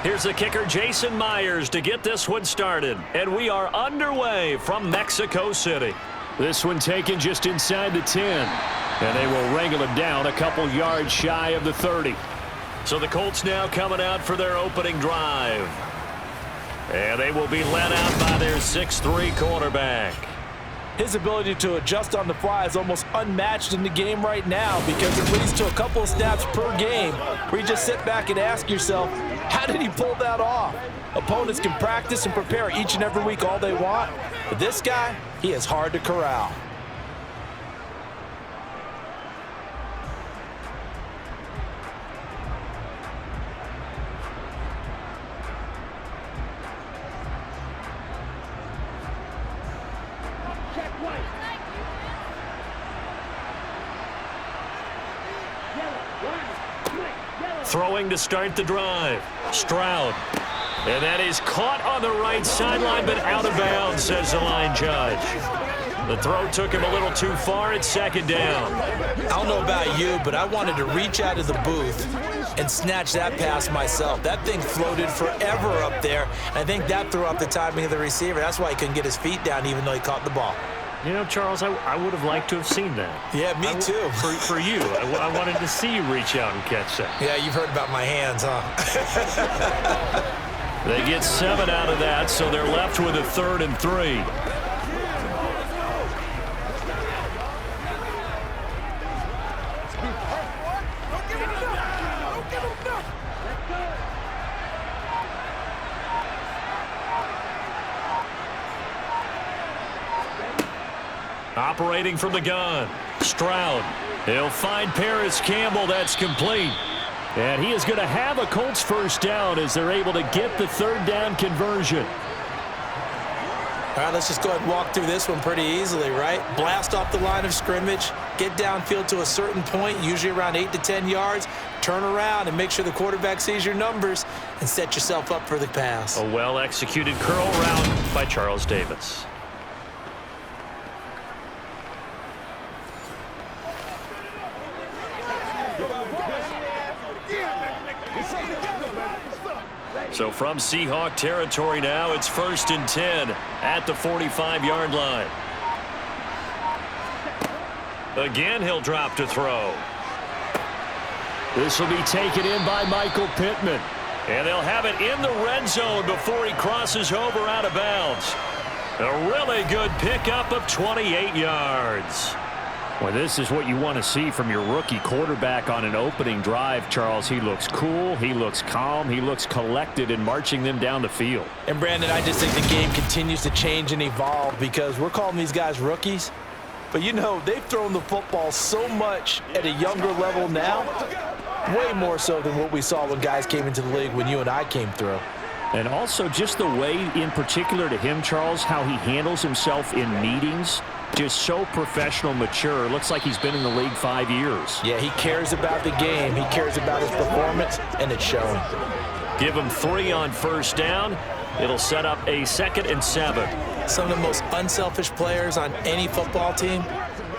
Here's the kicker, Jason Myers, to get this one started. And we are underway from Mexico City. This one taken just inside the 10. And they will wrangle him down a couple yards shy of the 30. So the Colts now coming out for their opening drive. And they will be led out by their 6'3" quarterback. His ability to adjust on the fly is almost unmatched in the game right now because it leads to a couple of snaps per game where you just sit back and ask yourself, how did he pull that off? Opponents can practice and prepare each and every week all they want, but this guy, he is hard to corral. Throwing to start the drive. Stroud. And that is caught on the right sideline, but out of bounds, says the line judge. The throw took him a little too far. It's second down. I don't know about you, but I wanted to reach out of the booth and snatch that pass myself. That thing floated forever up there. And I think that threw off the timing of the receiver. That's why he couldn't get his feet down even though he caught the ball. You know, Charles, I would have liked to have seen that. Yeah, me too. For you. I wanted to see you reach out and catch that. Yeah, you've heard about my hands, huh? They get 7 out of that, so they're left with a 3rd and 3. Operating from the gun, Stroud. He'll find Paris Campbell. That's complete. And he is going to have a Colts first down as they're able to get the 3rd down conversion. All right, let's just go ahead and walk through this one pretty easily, right? Blast off the line of scrimmage, get downfield to a certain point, usually around 8 to 10 yards, turn around and make sure the quarterback sees your numbers and set yourself up for the pass. A well-executed curl route by Charles Davis. So from Seahawk territory now, it's 1st and 10 at the 45-yard line. Again, he'll drop to throw. This will be taken in by Michael Pittman. And they'll have it in the red zone before he crosses over out of bounds. A really good pickup of 28 yards. Well, this is what you want to see from your rookie quarterback on an opening drive, Charles. He looks cool, he looks calm, he looks collected in marching them down the field. And, Brandon, I just think the game continues to change and evolve because we're calling these guys rookies. But, you know, they've thrown the football so much at a younger level now, way more so than what we saw when guys came into the league when you and I came through. And also just the way, in particular to him, Charles, how he handles himself in meetings. Just so professional, mature. Looks like he's been in the league 5 years. Yeah, he cares about the game. He cares about his performance, and it's showing. Give him 3 on first down. It'll set up a 2nd and 7. Some of the most unselfish players on any football team,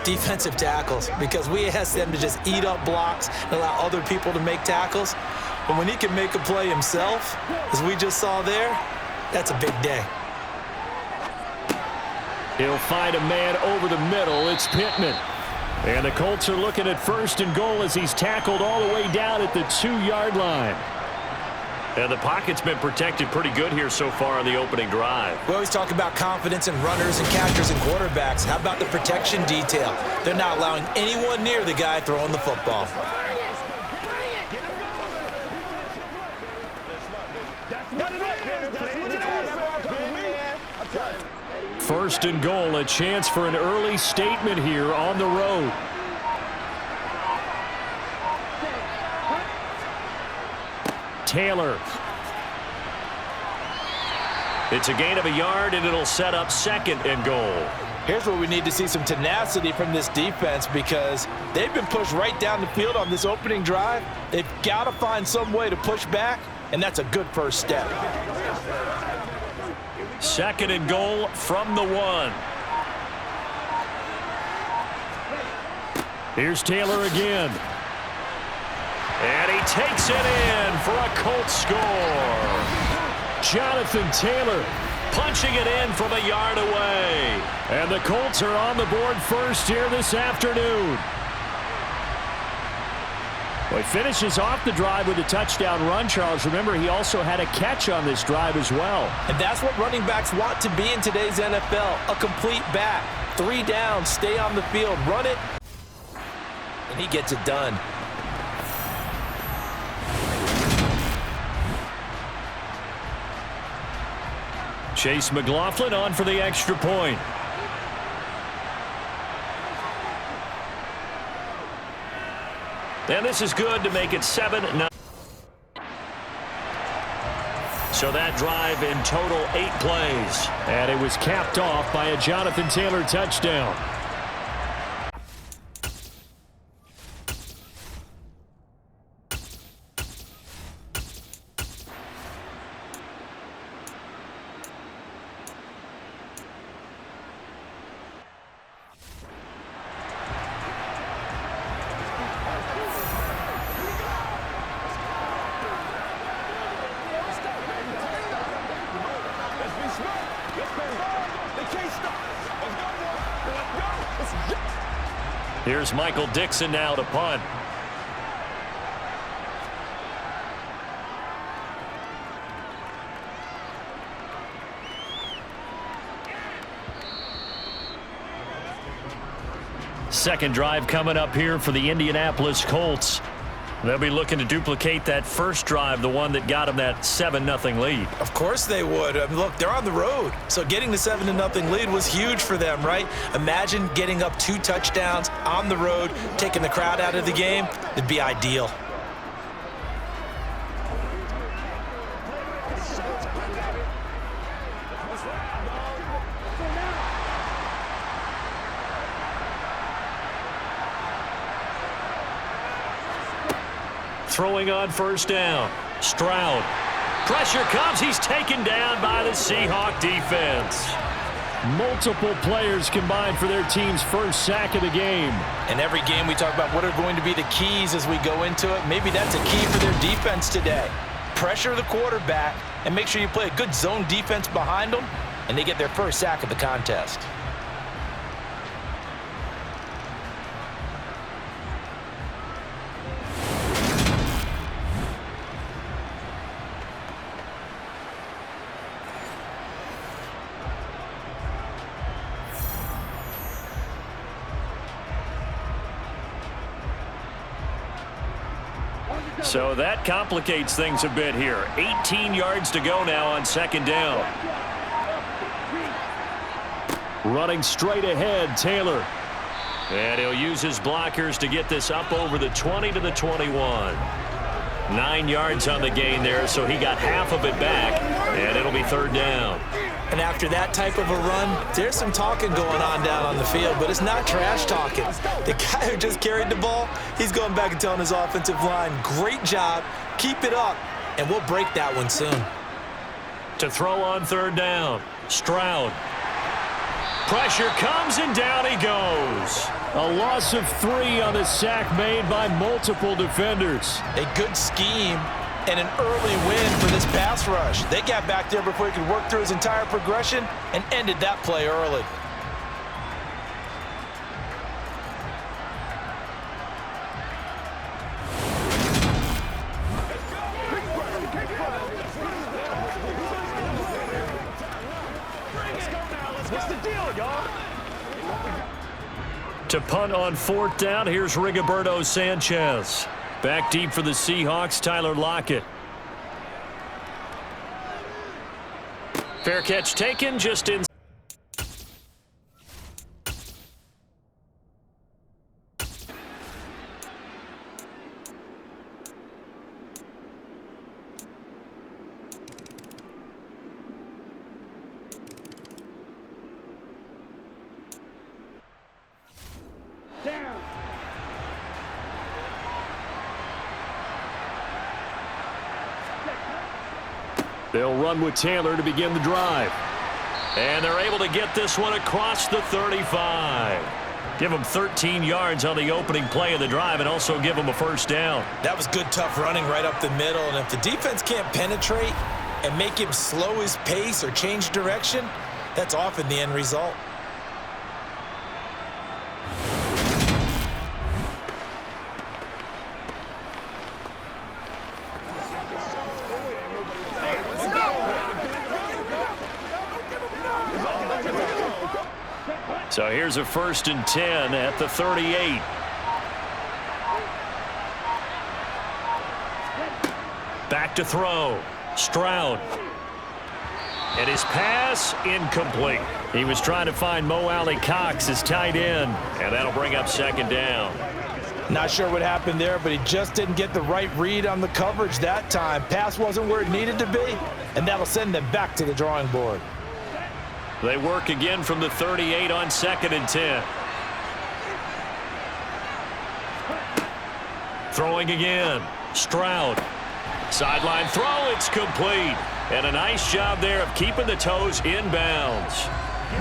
defensive tackles, because we ask them to just eat up blocks and allow other people to make tackles. But when he can make a play himself, as we just saw there, that's a big day. He'll find a man over the middle. It's Pittman. And the Colts are looking at 1st and goal as he's tackled all the way down at the 2-yard line. And the pocket's been protected pretty good here so far on the opening drive. We always talk about confidence in runners and catchers and quarterbacks. How about the protection detail? They're not allowing anyone near the guy throwing the football. First and goal, a chance for an early statement here on the road. Taylor. It's a gain of a yard, and it'll set up 2nd and goal. Here's where we need to see some tenacity from this defense because they've been pushed right down the field on this opening drive. They've got to find some way to push back, and that's a good first step. 2nd and goal from the 1. Here's Taylor again. And he takes it in for a Colts score. Jonathan Taylor Punching it in from a yard away. And the Colts are on the board first here this afternoon. Well, he finishes off the drive with a touchdown run, Charles. Remember, he also had a catch on this drive as well. And that's what running backs want to be in today's NFL, a complete back. 3 downs, stay on the field, run it, and he gets it done. Chase McLaughlin on for the extra point. And this is good to make it 7-9. So that drive in total 8 plays. And it was capped off by a Jonathan Taylor touchdown. Here's Michael Dixon now to punt. Second drive coming up here for the Indianapolis Colts. They'll be looking to duplicate that first drive, the one that got them that 7-0 lead. Of course they would. I mean, look, they're on the road. So getting the 7-0 lead was huge for them, right? Imagine getting up 2 touchdowns on the road, taking the crowd out of the game. It'd be ideal. Throwing on first down. Stroud. Pressure comes. He's taken down by the Seahawks defense. Multiple players combined for their team's first sack of the game. And every game we talk about what are going to be the keys as we go into it. Maybe that's a key for their defense today. Pressure the quarterback and make sure you play a good zone defense behind them, and they get their first sack of the contest. So that complicates things a bit here. 18 yards to go now on second down. Running straight ahead, Taylor. And he'll use his blockers to get this up over the 20 to the 21. 9 yards on the gain there, so he got half of it back, and it'll be third down. And after that type of a run, there's some talking going on down on the field, but it's not trash talking. The guy who just carried the ball, he's going back and telling his offensive line, great job, keep it up, and we'll break that one soon. To throw on third down, Stroud. Pressure comes, and down he goes. A loss of 3 on the sack made by multiple defenders. A good scheme and an early win for this pass rush. They got back there before he could work through his entire progression and ended that play early. What's the deal, y'all? To punt on fourth down, here's Rigoberto Sanchez. Back deep for the Seahawks, Tyler Lockett. Fair catch taken just in. They'll run with Taylor to begin the drive. And they're able to get this one across the 35. Give them 13 yards on the opening play of the drive and also give them a first down. That was good, tough running right up the middle. And if the defense can't penetrate and make him slow his pace or change direction, that's often the end result. So here's a 1st and 10 at the 38. Back to throw. Stroud. And his pass incomplete. He was trying to find Mo Alley-Cox, his tight end, and that'll bring up 2nd down. Not sure what happened there, but he just didn't get the right read on the coverage that time. Pass wasn't where it needed to be, and that'll send them back to the drawing board. They work again from the 38 on 2nd and 10. Throwing again. Stroud. Sideline throw. It's complete. And a nice job there of keeping the toes inbounds.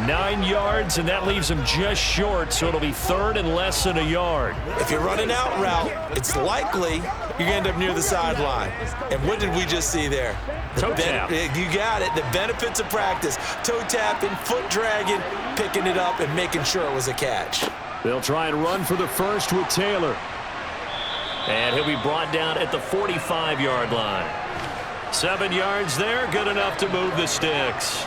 9 yards, and that leaves him just short, so it'll be 3rd and less than a yard. If you're running out route, it's likely you're going to end up near the sideline. And what did we just see there? Toe tap. You got it. The benefits of practice. Toe tapping, foot dragging, picking it up, and making sure it was a catch. They'll try and run for the first with Taylor. And he'll be brought down at the 45-yard line. 7 yards there, good enough to move the sticks.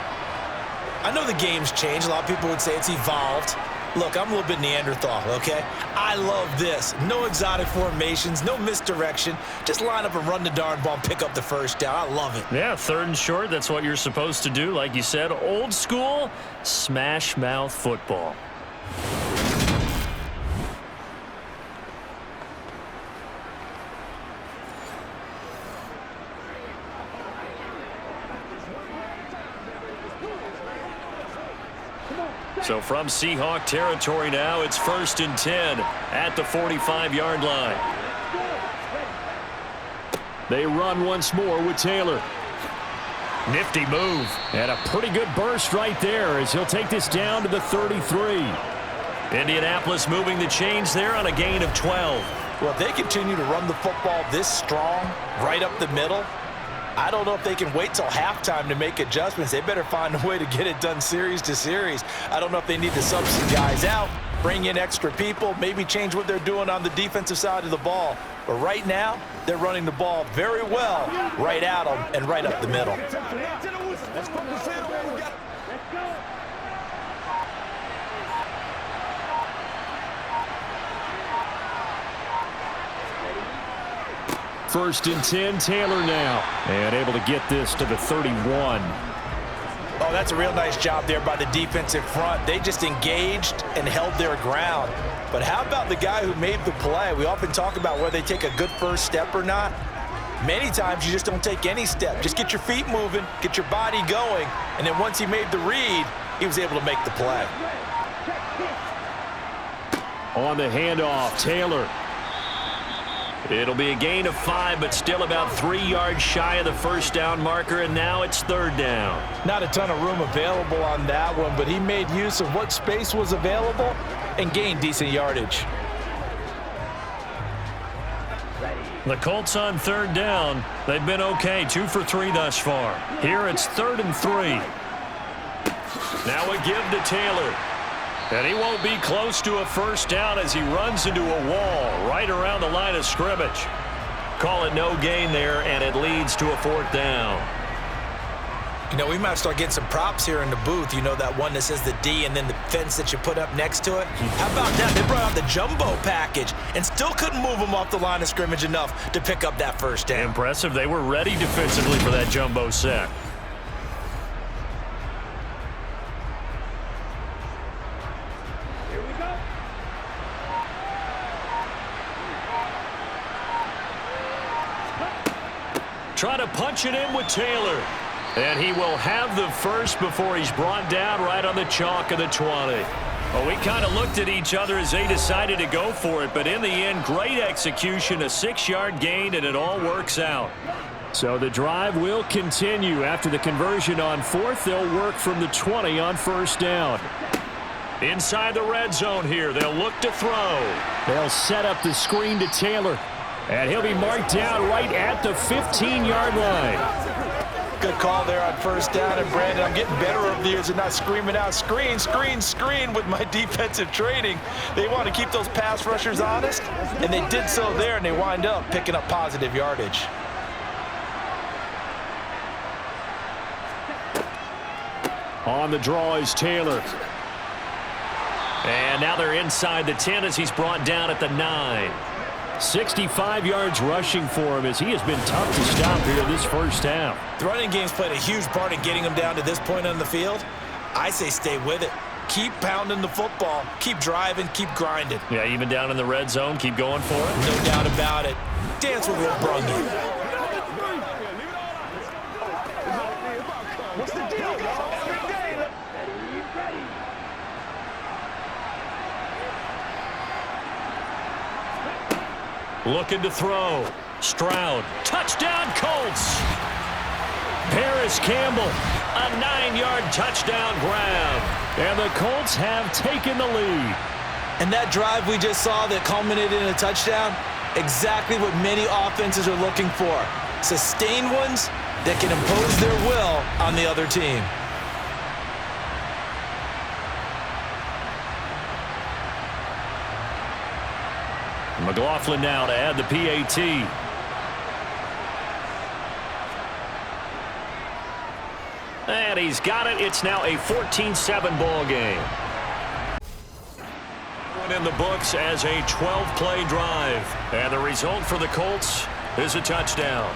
I know the game's changed. A lot of people would say it's evolved. Look, I'm a little bit Neanderthal, okay? I love this. No exotic formations, no misdirection. Just line up and run the darn ball and pick up the first down. I love it. Yeah, 3rd and short, that's what you're supposed to do. Like you said, old school, smash mouth football. So from Seahawk territory now, it's 1st and 10 at the 45-yard line. They run once more with Taylor. Nifty move. And a pretty good burst right there as he'll take this down to the 33. Indianapolis moving the chains there on a gain of 12. Well, if they continue to run the football this strong, right up the middle, I don't know if they can wait till halftime to make adjustments. They better find a way to get it done series to series. I don't know if they need to sub some guys out, bring in extra people, maybe change what they're doing on the defensive side of the ball. But right now, they're running the ball very well right at them and right up the middle. First and 10, Taylor now. And able to get this to the 31. Oh, that's a real nice job there by the defensive front. They just engaged and held their ground. But how about the guy who made the play? We often talk about whether they take a good first step or not. Many times you just don't take any step. Just get your feet moving, get your body going, and then once he made the read, he was able to make the play. On the handoff, Taylor. It'll be a gain of 5, but still about 3 yards shy of the first down marker, and now it's 3rd down. Not a ton of room available on that one, but he made use of what space was available and gained decent yardage. The Colts on 3rd down. They've been okay, 2 for 3 thus far. Here it's 3rd and 3. Now a give to Taylor. And he won't be close to a first down as he runs into a wall right around the line of scrimmage. Call it no gain there, and it leads to a 4th down. You know, we might start getting some props here in the booth. You know, that one that says the D and then the fence that you put up next to it? How about that? They brought out the jumbo package and still couldn't move them off the line of scrimmage enough to pick up that first down. Impressive. They were ready defensively for that jumbo set. Trying to punch it in with Taylor. And he will have the first before he's brought down right on the chalk of the 20. Well, we kind of looked at each other as they decided to go for it, but in the end, great execution, a 6-yard gain, and it all works out. So the drive will continue. After the conversion on 4th, they'll work from the 20 on 1st down. Inside the red zone here. They'll look to throw. They'll set up the screen to Taylor. And he'll be marked down right at the 15-yard line. Good call there on first down. And, Brandon, I'm getting better over the years and not screaming out, screen, screen, screen with my defensive training. They want to keep those pass rushers honest, and they did so there, and they wind up picking up positive yardage. On the draw is Taylor. And now they're inside the 10 as he's brought down at the 9. 65 yards rushing for him as he has been tough to stop here this first half. The running game's played a huge part in getting him down to this point on the field. I say stay with it. Keep pounding the football. Keep driving. Keep grinding. Yeah, even down in the red zone, keep going for it. No doubt about it. Dance with what brung you. What's the deal, y'all? Looking to throw. Stroud. Touchdown, Colts. Paris Campbell. A 9-yard touchdown grab. And the Colts have taken the lead. And that drive we just saw that culminated in a touchdown, exactly what many offenses are looking for. Sustained ones that can impose their will on the other team. McLaughlin now to add the PAT. And he's got it. It's now a 14-7 ball game. In the books as a 12-play drive. And the result for the Colts is a touchdown.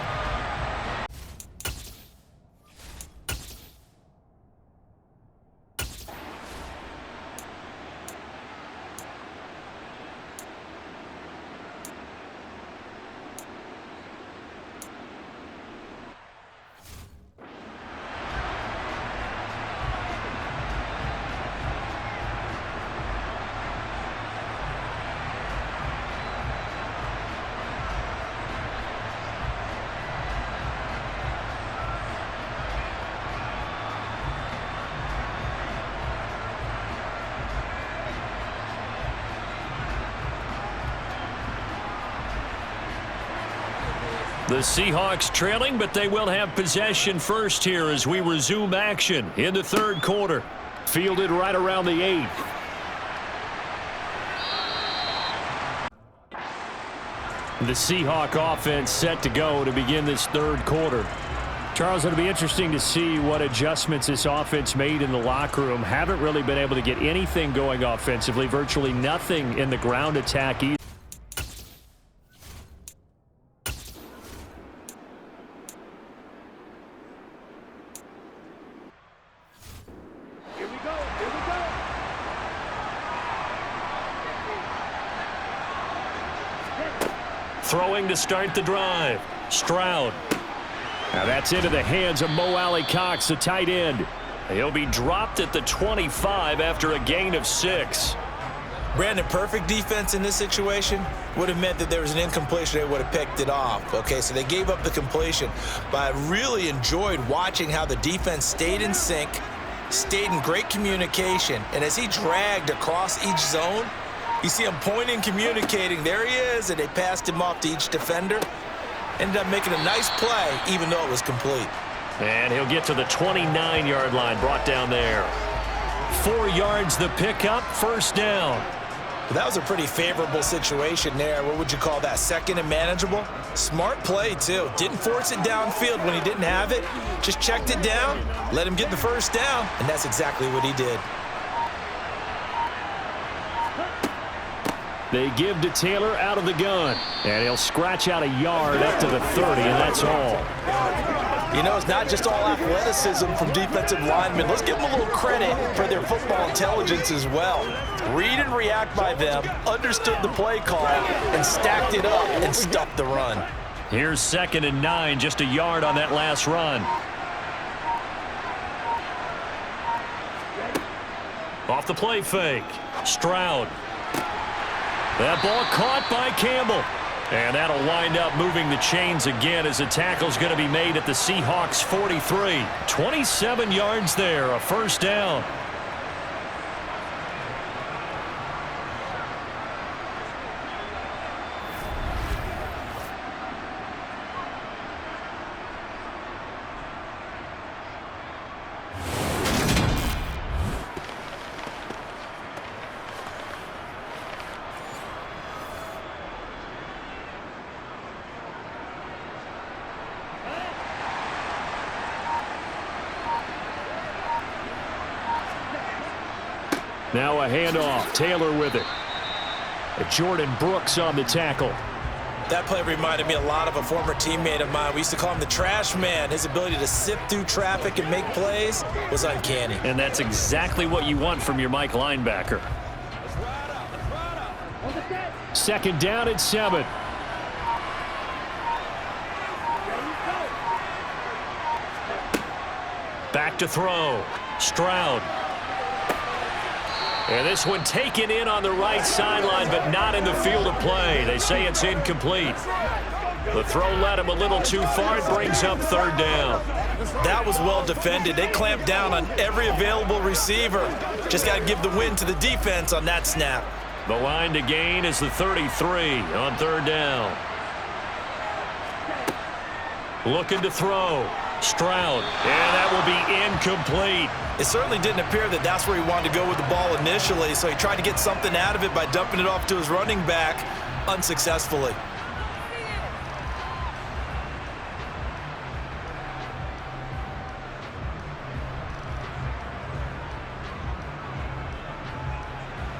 The Seahawks trailing, but they will have possession first here as we resume action in the third quarter. Fielded right around the 8. The Seahawk offense set to go to begin this third quarter. Charles, it'll be interesting to see what adjustments this offense made in the locker room. Haven't really been able to get anything going offensively, virtually nothing in the ground attack either. Throwing to start the drive. Stroud. Now that's into the hands of Mo Alley-Cox, the tight end. He'll be dropped at the 25 after a gain of 6. Brandon, perfect defense in this situation would have meant that there was an incompletion. They would have picked it off. Okay, so they gave up the completion. But I really enjoyed watching how the defense stayed in sync, stayed in great communication, and as he dragged across each zone, you see him pointing, communicating. There he is, and they passed him off to each defender. Ended up making a nice play, even though it was complete. And he'll get to the 29-yard line, brought down there. 4 yards the pickup, first down. But that was a pretty favorable situation there. What would you call that? Second and manageable? Smart play, too. Didn't force it downfield when he didn't have it. Just checked it down, let him get the first down, and that's exactly what he did. They give to Taylor out of the gun. And he'll scratch out a yard up to the 30, and that's all. You know, it's not just all athleticism from defensive linemen. Let's give them a little credit for their football intelligence as well. Read and react by them, understood the play call, and stacked it up and stuffed the run. Here's 2nd and 9, just a yard on that last run. Off the play fake. Stroud. That ball caught by Campbell. And that'll wind up moving the chains again as the tackle's going to be made at the Seahawks 43. 27 yards there, a first down. Now a handoff. Taylor with it. Jordan Brooks on the tackle. That play reminded me a lot of a former teammate of mine. We used to call him the trash man. His ability to sift through traffic and make plays was uncanny. And that's exactly what you want from your Mike linebacker. Second down and 7. Back to throw. Stroud. And this one taken in on the right sideline, but not in the field of play. They say it's incomplete. The throw led him a little too far. It brings up third down. That was well defended. They clamped down on every available receiver. Just got to give the win to the defense on that snap. The line to gain is the 33 on third down. Looking to throw. Stroud. And that will be incomplete. It certainly didn't appear that that's where he wanted to go with the ball initially, so he tried to get something out of it by dumping it off to his running back unsuccessfully.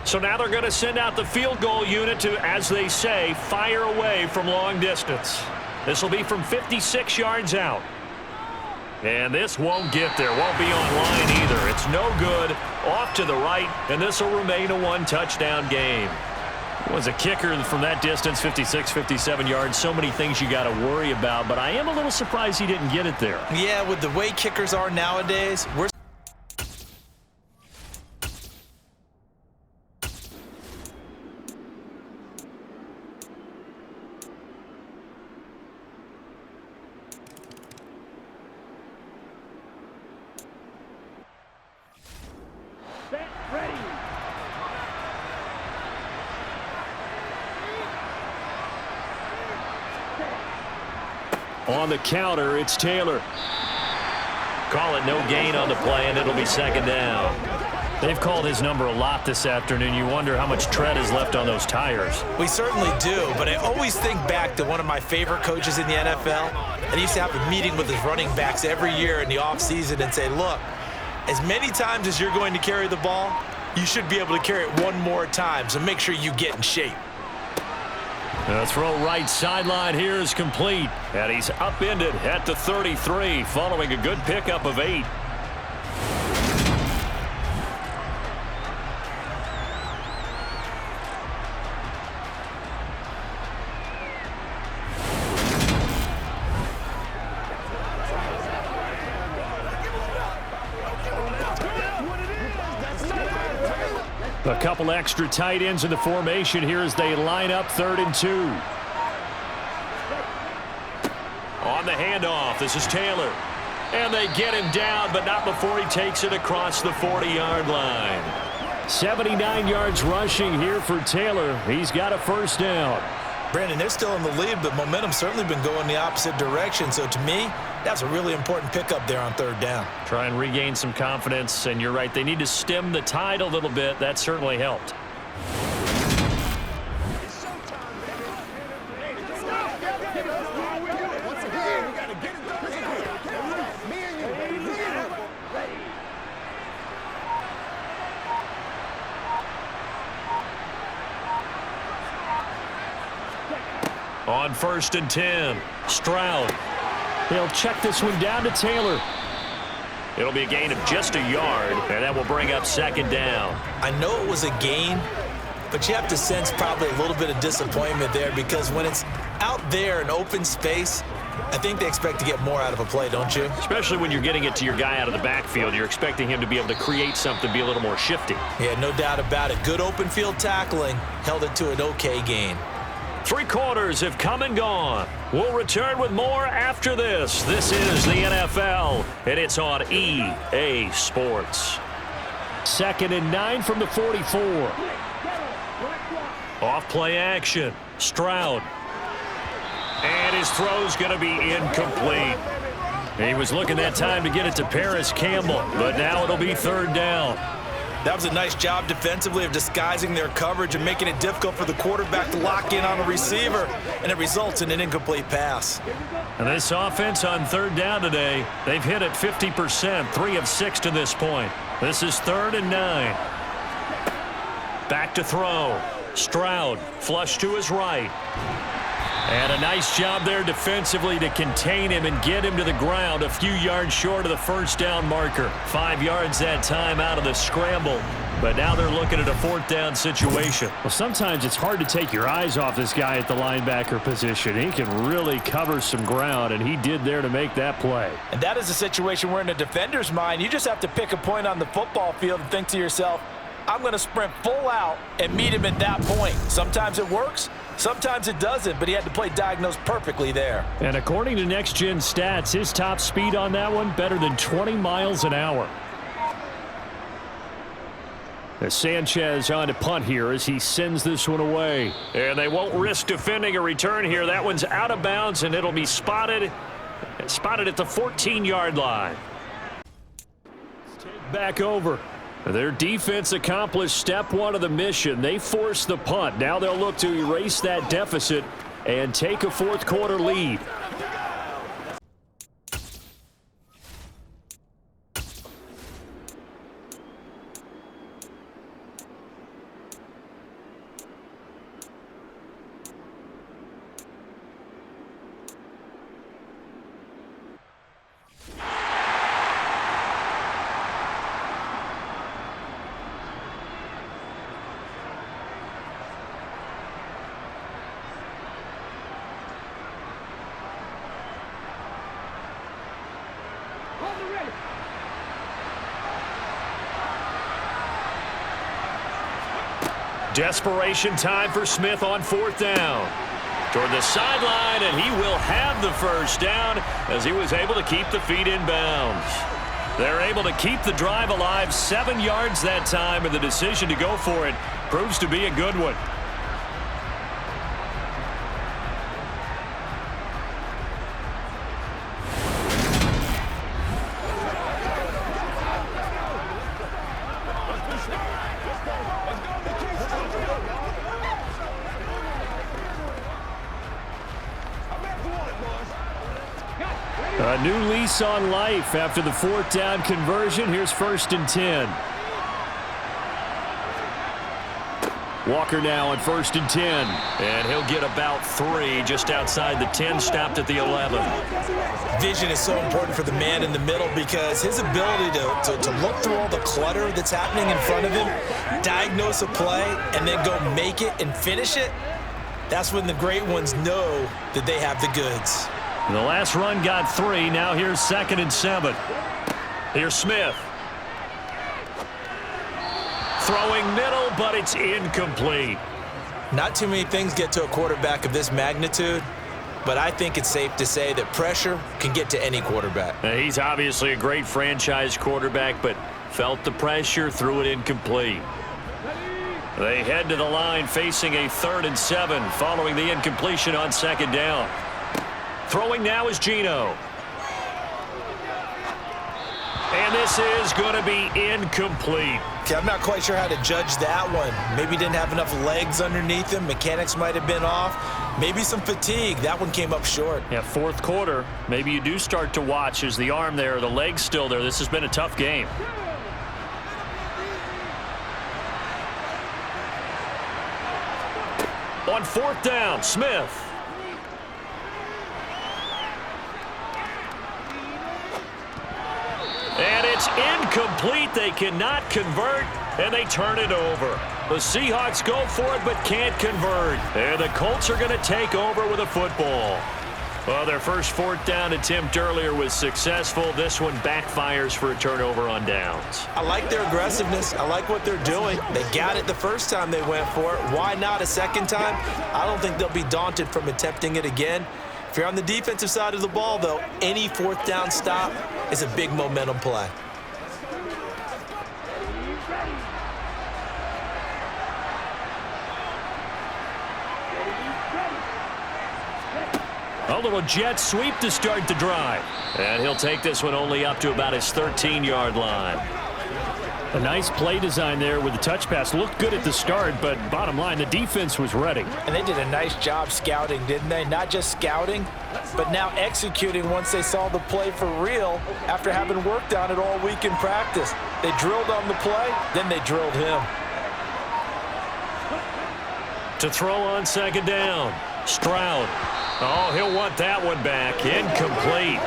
So now they're going to send out the field goal unit to, as they say, fire away from long distance. This will be from 56 yards out. And this won't get there. Won't be on line either. It's no good. Off to the right, and this will remain a one-touchdown game. Was a kicker from that distance, 56, 57 yards. So many things you got to worry about, but I am a little surprised he didn't get it there. Yeah, with the way kickers are nowadays, we're on the counter, it's Taylor. Call it no gain on the play, and it'll be second down. They've called his number a lot this afternoon. You wonder how much tread is left on those tires. We certainly do, but I always think back to one of my favorite coaches in the NFL. And he used to have a meeting with his running backs every year in the offseason and say, look, as many times as you're going to carry the ball, you should be able to carry it one more time, so make sure you get in shape. The throw right sideline here is complete. And he's upended at the 33 following a good pickup of 8. A couple extra tight ends in the formation here as they line up 3rd and 2. On the handoff, this is Taylor. And they get him down, but not before he takes it across the 40-yard line. 79 yards rushing here for Taylor. He's got a first down. Brandon, they're still in the lead, but momentum's certainly been going the opposite direction. So to me, that's a really important pickup there on 3rd down. Try and regain some confidence, and you're right. They need to stem the tide a little bit. That certainly helped. On 1st and 10, Stroud. They'll check this one down to Taylor. It'll be a gain of just a yard, and that will bring up 2nd down. I know it was a gain, but you have to sense probably a little bit of disappointment there because when it's out there in open space, I think they expect to get more out of a play, don't you? Especially when you're getting it to your guy out of the backfield. You're expecting him to be able to create something, be a little more shifty. Yeah, no doubt about it. Good open field tackling, held it to an okay gain. 3 quarters have come and gone. We'll return with more after this. This is the NFL, and it's on EA Sports. 2nd and 9 from the 44. Off play action. Stroud. And his throw's going to be incomplete. He was looking that time to get it to Paris Campbell, but now it'll be 3rd down. That was a nice job defensively of disguising their coverage and making it difficult for the quarterback to lock in on a receiver, and it results in an incomplete pass. And this offense on 3rd down today, they've hit it 50%, 3 of 6 to this point. This is 3rd and 9. Back to throw. Stroud, flush to his right. And a nice job there defensively to contain him and get him to the ground a few yards short of the first down marker. 5 yards that time out of the scramble. But now they're looking at a fourth down situation. Well, sometimes it's hard to take your eyes off this guy at the linebacker position. He can really cover some ground, and he did there to make that play. And that is a situation where in a defender's mind, you just have to pick a point on the football field and think to yourself, I'm going to sprint full out and meet him at that point. Sometimes it works, sometimes it doesn't, but he had to play diagnosed perfectly there. And according to Next Gen Stats, his top speed on that one, better than 20 miles an hour. As Sanchez on to punt here as he sends this one away. And they won't risk defending a return here. That one's out of bounds, and it'll be spotted at the 14-yard line. Back over. Their defense accomplished step one of the mission. They forced the punt. Now they'll look to erase that deficit and take a fourth quarter lead. Desperation time for Smith on fourth down. Toward the sideline, and he will have the first down as he was able to keep the feet in bounds. They're able to keep the drive alive, 7 yards that time, and the decision to go for it proves to be a good one. A new lease on life after the fourth down conversion. Here's 1st and 10. Walker now on 1st and 10. And he'll get about 3 just outside the 10, stopped at the 11. Vision is so important for the man in the middle because his ability to look through all the clutter that's happening in front of him, diagnose a play, and then go make it and finish it, that's when the great ones know that they have the goods. The last run got 3. Now here's 2nd and 7. Here's Smith. Throwing middle, but it's incomplete. Not too many things get to a quarterback of this magnitude, but I think it's safe to say that pressure can get to any quarterback. He's obviously a great franchise quarterback, but felt the pressure, threw it incomplete. They head to the line facing a 3rd and 7 following the incompletion on 2nd down. Throwing now is Geno. And this is going to be incomplete. Okay, I'm not quite sure how to judge that one. Maybe he didn't have enough legs underneath him. Mechanics might have been off. Maybe some fatigue. That one came up short. Yeah, fourth quarter. Maybe you do start to watch. Is the arm there, the leg's still there? This has been a tough game. On 4th down, Smith. And it's incomplete. They cannot convert, and they turn it over. The Seahawks go for it but can't convert. And the Colts are going to take over with a football. Well, their first 4th down attempt earlier was successful. This one backfires for a turnover on downs. I like their aggressiveness. I like what they're doing. They got it the first time they went for it. Why not a second time? I don't think they'll be daunted from attempting it again. If you're on the defensive side of the ball, though, any 4th down stop is a big momentum play. A little jet sweep to start the drive. And he'll take this one only up to about his 13-yard line. A nice play design there with the touch pass. Looked good at the start, but bottom line, the defense was ready. And they did a nice job scouting, didn't they? Not just scouting, but now executing once they saw the play for real after having worked on it all week in practice. They drilled on the play, then they drilled him. To throw on second down. Stroud. Oh, he'll want that one back. Incomplete.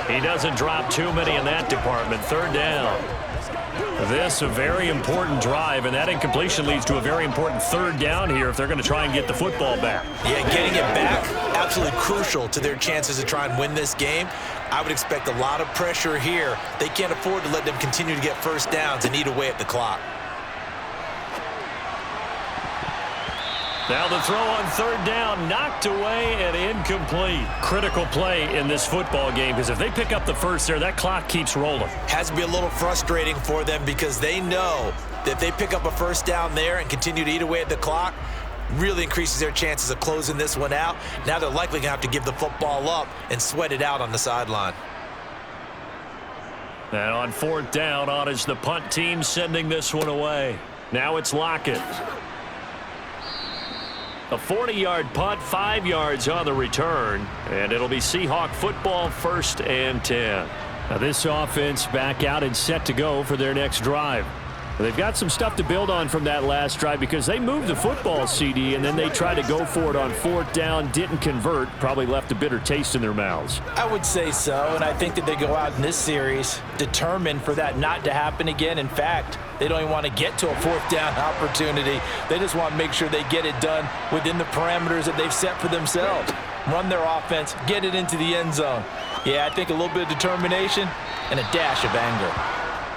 He doesn't drop too many in that department. Third down. This a very important drive, and that incompletion leads to a very important third down here if they're going to try and get the football back. Yeah, getting it back, absolutely crucial to their chances to try and win this game. I would expect a lot of pressure here. They can't afford to let them continue to get first downs and eat away at the clock. Now the throw on third down, knocked away and incomplete. Critical play in this football game because if they pick up the first there, that clock keeps rolling. Has to be a little frustrating for them because they know that if they pick up a first down there and continue to eat away at the clock, really increases their chances of closing this one out. Now they're likely going to have to give the football up and sweat it out on the sideline. And on fourth down, on is the punt team sending this one away. Now it's Lockett. A 40-yard punt, 5 yards on the return, and it'll be Seahawk football, 1st and 10. Now this offense back out and set to go for their next drive. They've got some stuff to build on from that last drive because they moved the football, CD, and then they tried to go for it on fourth down, didn't convert, probably left a bitter taste in their mouths. I would say so, and I think that they go out in this series determined for that not to happen again. In fact, they don't even want to get to a fourth down opportunity. They just want to make sure they get it done within the parameters that they've set for themselves. Run their offense, get it into the end zone. Yeah, I think a little bit of determination and a dash of anger.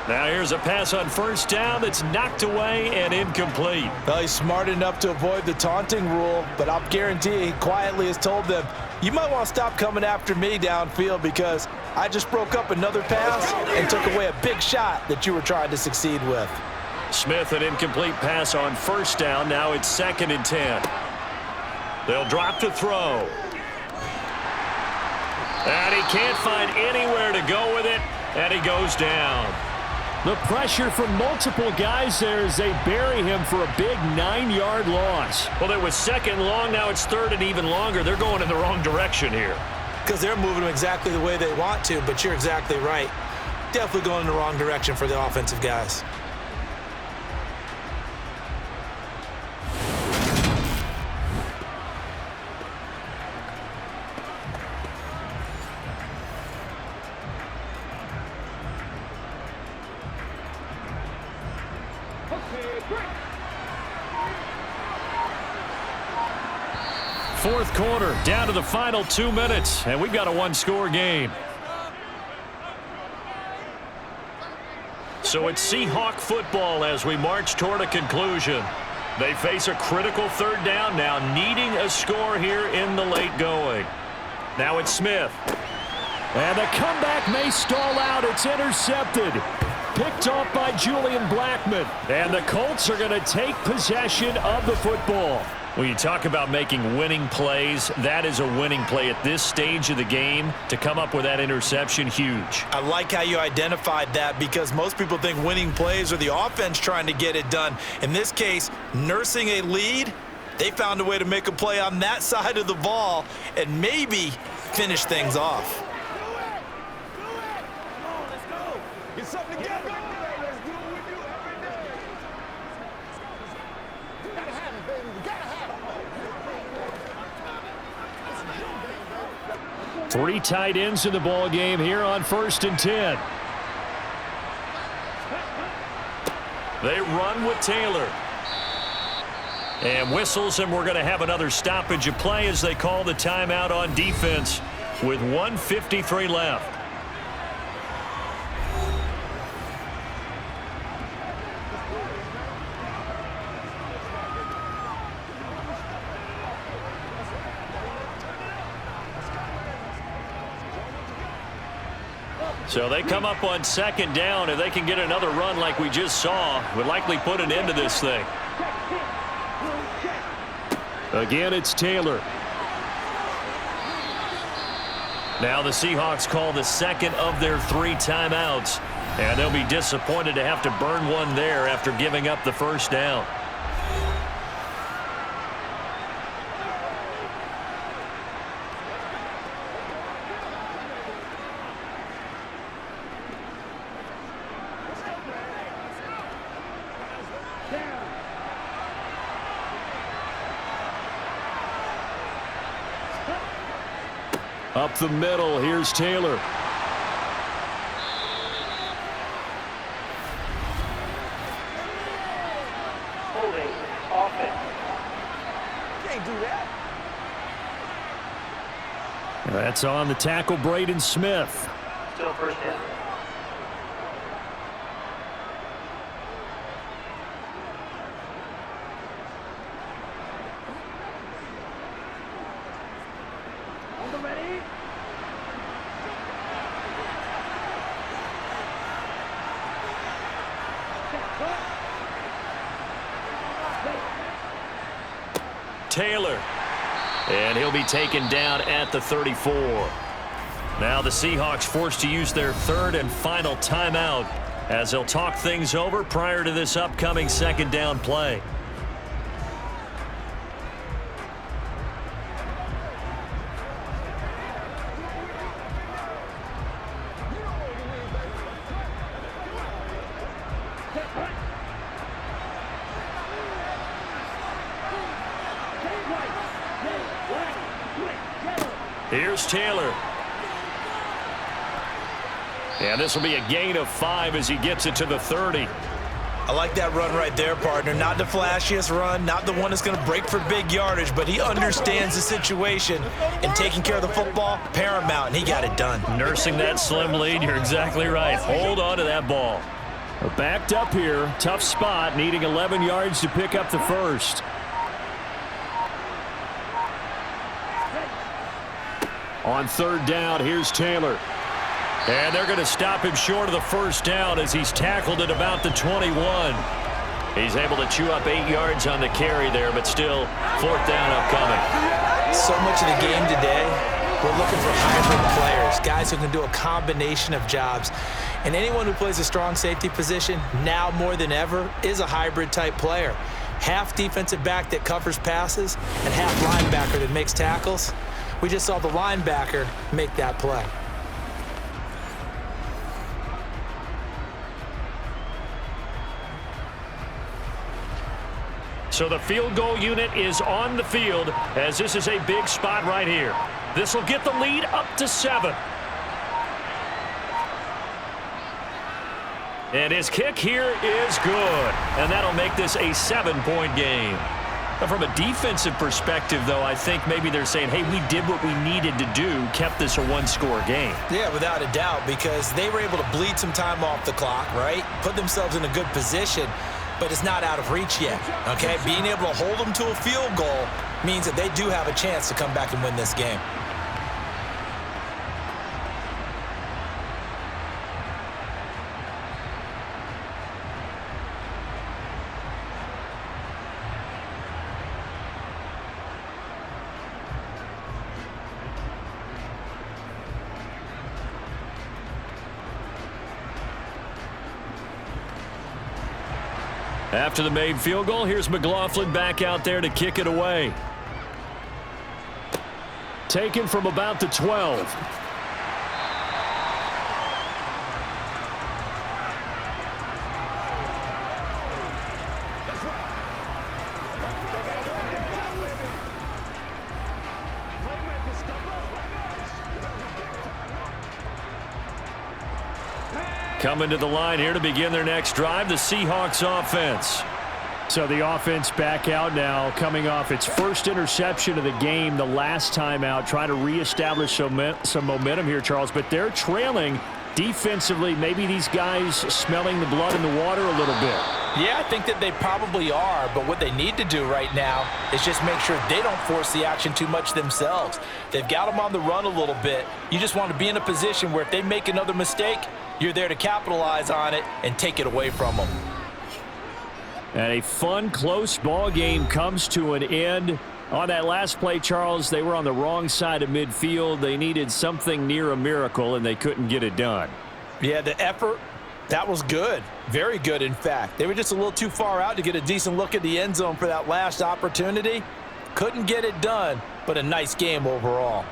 Now here's a pass on first down that's knocked away and incomplete. Well, he's smart enough to avoid the taunting rule, but I'll guarantee he quietly has told them, you might want to stop coming after me downfield because I just broke up another pass and took away a big shot that you were trying to succeed with. Smith, an incomplete pass on first down. Now it's 2nd and 10. They'll drop to throw. And he can't find anywhere to go with it, and he goes down. The pressure from multiple guys there as they bury him for a big 9-yard loss. Well, it was 2nd long. Now it's 3rd and even longer. They're going in the wrong direction here. Because they're moving them exactly the way they want to, but you're exactly right. Definitely going in the wrong direction for the offensive guys. Fourth quarter, down to the final 2 minutes, and we've got a one-score game. So it's Seahawk football as we march toward a conclusion. They face a critical third down now, needing a score here in the late going. Now it's Smith. And the comeback may stall out. It's intercepted. Picked off by Julian Blackman. And the Colts are going to take possession of the football. When you talk about making winning plays, that is a winning play at this stage of the game. To come up with that interception, huge. I like how you identified that because most people think winning plays are the offense trying to get it done. In this case, nursing a lead, they found a way to make a play on that side of the ball and maybe finish things off. Get something together. Let's do what we do every day. Gotta have it, baby. We gotta have it. 3 tight ends in the ball game here on 1st and 10. They run with Taylor. And whistles, and we're going to have another stoppage of play as they call the timeout on defense with 1:53 left. So they come up on 2nd down. If they can get another run like we just saw, would likely put an end to this thing. Again, it's Taylor. Now the Seahawks call the 2nd of their 3 timeouts. And they'll be disappointed to have to burn one there after giving up the first down. Up the middle, here's Taylor. Holding offense. Can't do that. That's on the tackle, Braden Smith. Still first down. Taylor. And he'll be taken down at the 34. Now the Seahawks forced to use their third and final timeout as they'll talk things over prior to this upcoming second down play. Here's Taylor. And this will be a gain of 5 as he gets it to the 30. I like that run right there, partner. Not the flashiest run, not the one that's going to break for big yardage, but he understands the situation, and taking care of the football, paramount, and he got it done. Nursing that slim lead, you're exactly right. Hold on to that ball. Backed up here, tough spot, needing 11 yards to pick up the first. On third down, here's Taylor. And they're going to stop him short of the first down as he's tackled at about the 21. He's able to chew up 8 yards on the carry there, but still fourth down upcoming. So much of the game today, we're looking for hybrid players, guys who can do a combination of jobs. And anyone who plays a strong safety position, now more than ever, is a hybrid type player. Half defensive back that covers passes and half linebacker that makes tackles. We just saw the linebacker make that play. So the field goal unit is on the field as this is a big spot right here. This will get the lead up to 7. And his kick here is good. And that'll make this a 7-point game. But from a defensive perspective, though, I think maybe they're saying, hey, we did what we needed to do, kept this a one-score game. Yeah, without a doubt, because they were able to bleed some time off the clock, right? Put themselves in a good position, but it's not out of reach yet, okay? Being able to hold them to a field goal means that they do have a chance to come back and win this game. After the made field goal, here's McLaughlin back out there to kick it away. Taken from about the 12. Coming to the line here to begin their next drive, the Seahawks offense. So the offense back out now, coming off its first interception of the game the last time out, trying to reestablish some momentum here, Charles. But they're trailing defensively. Maybe these guys smelling the blood in the water a little bit. Yeah, I think that they probably are, but what they need to do right now is just make sure they don't force the action too much themselves. They've got them on the run a little bit. You just want to be in a position where if they make another mistake, you're there to capitalize on it and take it away from them. And a fun, close ball game comes to an end. On that last play, Charles, they were on the wrong side of midfield. They needed something near a miracle, and they couldn't get it done. Yeah, the effort, that was good. Very good, in fact. They were just a little too far out to get a decent look at the end zone for that last opportunity. Couldn't get it done, but a nice game overall.